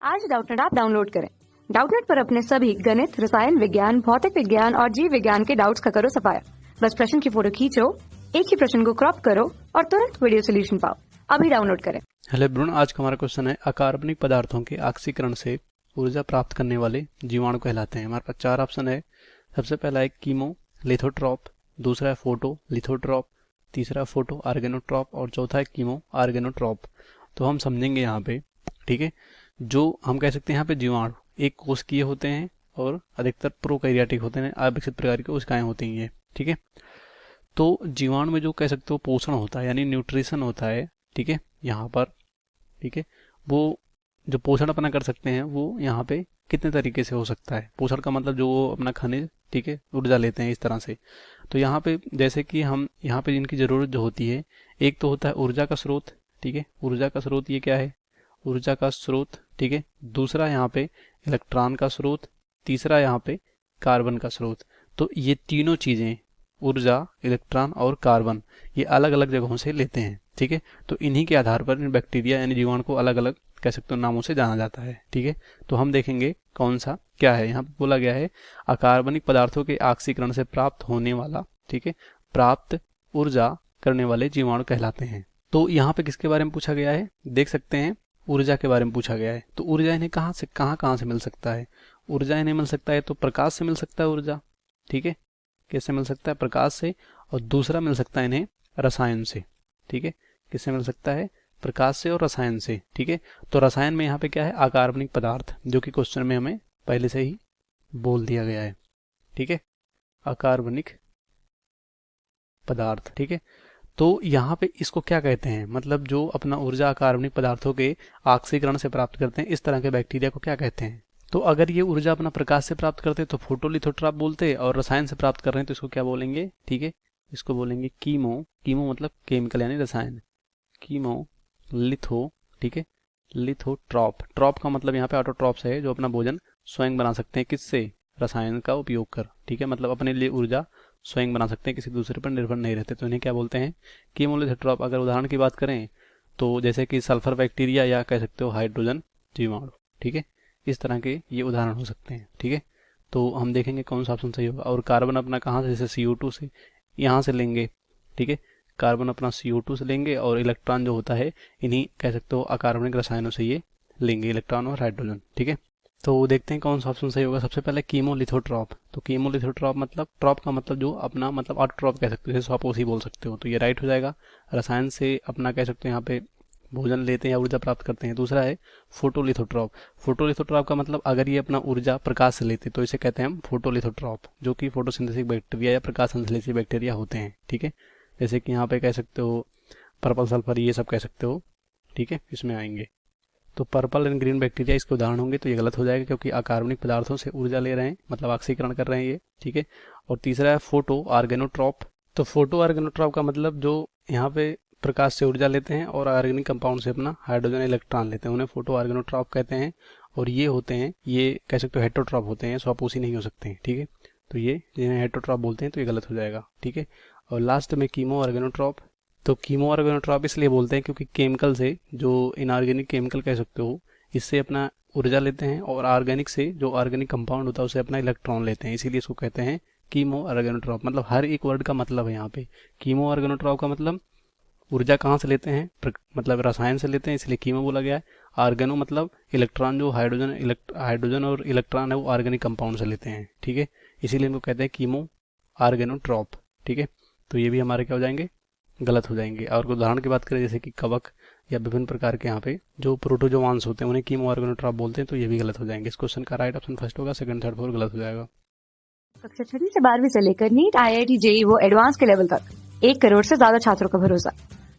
आज Doubtnut app download करें। Doubtnut पर अपने सभी गणित, रसायन विज्ञान, भौतिक विज्ञान और जीव विज्ञान के डाउट्स का करो सफाया। बस प्रश्न की फोटो खींचो, एक ही प्रश्न को क्रॉप करो और तुरंत वीडियो सोल्यूशन पाओ। अभी डाउनलोड करें। हेलो ब्रुन, आज का हमारा क्वेश्चन है अकार्बनिक पदार्थों के ऑक्सीकरण से ऊर्जा प्राप्त करने वाले जीवाणु कहलाते हैं। हमारे पास चार ऑप्शन है। सबसे पहला है कीमो लिथोट्रॉप, दूसरा है फोटो लिथोट्रॉप, तीसरा फोटो आर्गेनोट्रॉप और चौथा है कीमो आर्गेनोट्रॉप। तो हम समझेंगे यहाँ पे, ठीक है। जो हम कह सकते हैं यहाँ पे जीवाणु एक कोशिकीय होते हैं और अधिकतर प्रोकैरियोटिक होते हैं, अविकसित प्रकार की कोशिकाएं होती हैं ये, ठीक है। तो जीवाणु में जो कह सकते हो पोषण होता है यानी न्यूट्रिशन होता है, ठीक है, यहाँ पर, ठीक है। वो जो पोषण अपना कर सकते हैं वो यहाँ पे कितने तरीके से हो सकता है। पोषण का मतलब जो वो अपना खनिज, ठीक है, ऊर्जा लेते हैं इस तरह से। तो यहाँ पे जैसे कि हम यहाँ पे जिनकी जरूरत जो होती है, एक तो होता है ऊर्जा का स्रोत, ठीक है। ऊर्जा का स्रोत ये क्या है, ऊर्जा का स्रोत, ठीक है। दूसरा यहाँ पे इलेक्ट्रॉन का स्रोत, तीसरा यहाँ पे कार्बन का स्रोत। तो ये तीनों चीजें ऊर्जा, इलेक्ट्रॉन और कार्बन ये अलग अलग जगहों से लेते हैं, ठीक है। तो इन्हीं के आधार पर इन बैक्टीरिया यानी जीवाणु को अलग अलग कह सकते हो नामों से जाना जाता है, ठीक है। तो हम देखेंगे कौन सा क्या है। यहाँ पे बोला गया है अकार्बनिक पदार्थों के ऑक्सीकरण से प्राप्त होने वाला, ठीक है, प्राप्त ऊर्जा करने वाले जीवाणु कहलाते हैं। तो यहाँ पे किसके बारे में पूछा गया है, देख सकते हैं ऊर्जा के बारे में पूछा गया है। तो ऊर्जा इन्हें कहाँ से मिल सकता है। ऊर्जा इन्हें मिल सकता है तो प्रकाश से मिल सकता है ऊर्जा, ठीक है। किससे मिल सकता है, प्रकाश से। और दूसरा मिल सकता है इन्हें रसायन से, ठीक है। किससे मिल सकता है, प्रकाश से और रसायन से, ठीक है। तो रसायन में यहाँ पे क्या है, अकार्बनिक पदार्थ, जो कि क्वेश्चन में हमें पहले से ही बोल दिया गया है, ठीक है, अकार्बनिक पदार्थ, ठीक है। तो यहाँ पे इसको क्या कहते हैं, मतलब जो अपना ऊर्जा अकार्बनिक पदार्थों के ऑक्सीकरण से प्राप्त करते हैं, इस तरह के बैक्टीरिया को क्या कहते हैं। तो अगर ये ऊर्जा अपना प्रकाश से प्राप्त करते हैं तो फोटोलिथोट्रॉप बोलते हैं, और रसायन से प्राप्त कर रहे हैं तो इसको क्या बोलेंगे, ठीक है, इसको बोलेंगे कीमो। कीमो मतलब केमिकल यानी रसायन, कीमो लिथो, ठीक है, लिथोट्रॉप। ट्रॉप का मतलब यहाँ पे ऑटोट्रॉप्स है, जो अपना भोजन स्वयं बना सकते हैं, किससे, रसायन का उपयोग कर, ठीक है। मतलब अपने लिए ऊर्जा स्वयं बना सकते हैं, किसी दूसरे पर निर्भर नहीं रहते। तो इन्हें क्या बोलते हैं, कीमोलिथोट्रॉप। अगर उदाहरण की बात करें तो जैसे कि सल्फर बैक्टीरिया या कह सकते हो हाइड्रोजन जीवाणु, ठीक है, इस तरह के ये उदाहरण हो सकते हैं, ठीक है। तो हम देखेंगे कौन सा ऑप्शन सही होगा। और कार्बन अपना कहाँ से, जैसे CO2 से यहाँ से लेंगे, ठीक है, कार्बन अपना CO2 से लेंगे, और इलेक्ट्रॉन जो होता है इन्हीं कह सकते हो अकार्बनिक रसायनों से ये लेंगे, इलेक्ट्रॉन और हाइड्रोजन, ठीक है। तो देखते हैं कौन सा ऑप्शन सही होगा। सबसे पहले कीमोलिथोट्रॉप। तो कीमोलिथोट्रॉप मतलब, ट्रॉप का मतलब जो अपना, मतलब ऑटोट्रॉप कह सकते हो, जैसे स्वापोषी बोल सकते हो, तो ये राइट हो जाएगा। रसायन से अपना कह सकते हो यहाँ पे भोजन लेते हैं या ऊर्जा प्राप्त करते हैं। दूसरा है फोटोलिथोट्रॉप। फोटोलिथोट्रॉप का मतलब अगर ये अपना ऊर्जा प्रकाश से लेते तो इसे कहते हैं हम फोटोलिथोट्रॉप, जो कि फोटोसिंथेटिक बैक्टीरिया या प्रकाश संश्लेषी बैक्टीरिया होते हैं, ठीक है। जैसे कि यहाँ पे कह सकते हो पर्पल सल्फर, ये सब कह सकते हो, ठीक है, इसमें आएंगे। तो पर्पल एंड ग्रीन बैक्टीरिया इसके उदाहरण होंगे, तो ये गलत हो जाएगा क्योंकि अकार्बनिक पदार्थों से ऊर्जा ले रहे हैं, मतलब ऑक्सीकरण कर रहे हैं ये, ठीक है। और तीसरा है फोटो आर्गेनोट्रॉप। तो फोटो आर्गेनोट्रॉप का मतलब जो यहाँ पे प्रकाश से ऊर्जा लेते हैं और ऑर्गेनिक कंपाउंड से अपना हाइड्रोजन इलेक्ट्रॉन लेते हैं, उन्हें फोटो आर्गेनोट्रॉप कहते हैं। और ये होते हैं, ये कह सकते हो हेटरोट्रॉप होते हैं, स्वापोषी नहीं हो सकते हैं, ठीक है। तो ये जिन्हें हेटरोट्रॉप बोलते हैं, तो ये गलत हो जाएगा, ठीक है। और लास्ट में कीमो आर्गेनोट्रॉप। तो कीमो आर्गेनोट्रॉप इसलिए बोलते हैं क्योंकि केमिकल से, जो इनऑर्गेनिक केमिकल कह सकते हो, इससे अपना ऊर्जा लेते हैं, और ऑर्गेनिक से जो ऑर्गेनिक कंपाउंड होता है उससे अपना इलेक्ट्रॉन लेते हैं, इसीलिए इसको कहते हैं कीमो आर्गेनोट्रॉप। मतलब हर एक वर्ड का मतलब है यहाँ पे। कीमो आर्गेनोट्रॉप का मतलब ऊर्जा कहाँ से लेते हैं, मतलब रसायन से लेते हैं, इसलिए कीमो बोला गया है। आर्गेनो मतलब इलेक्ट्रॉन, जो हाइड्रोजन और इलेक्ट्रॉन है वो ऑर्गेनिक कंपाउंड से लेते हैं, ठीक है, इसीलिए इनको कहते हैं कीमो आर्गेनोट्रॉप, ठीक है। तो ये भी हमारे क्या हो जाएंगे, गलत हो जाएंगे। और उदाहरण की बात करें जैसे कि कवक या विभिन्न प्रकार के यहाँ पे जो प्रोटोजोआंस होते हैं उन्हें कीमो आर्गेनोट्रॉप बोलते हैं, तो ये भी गलत हो जाएंगे। इस क्वेश्चन का राइट ऑप्शन फर्स्ट होगा, सेकंड थर्ड फोर्थ गलत हो जाएगा। कक्षा 6 से 12वीं से लेकर नीट, IIT, JEE वो एडवांस के लेवल तक 1 करोड़ से ज्यादा छात्रों का भरोसा।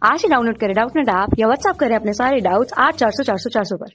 आज ही डाउनलोड करें डाउटनेट ऐप या व्हाट्सएप करें अपने सारे डाउट्स 8400 400 400 पर।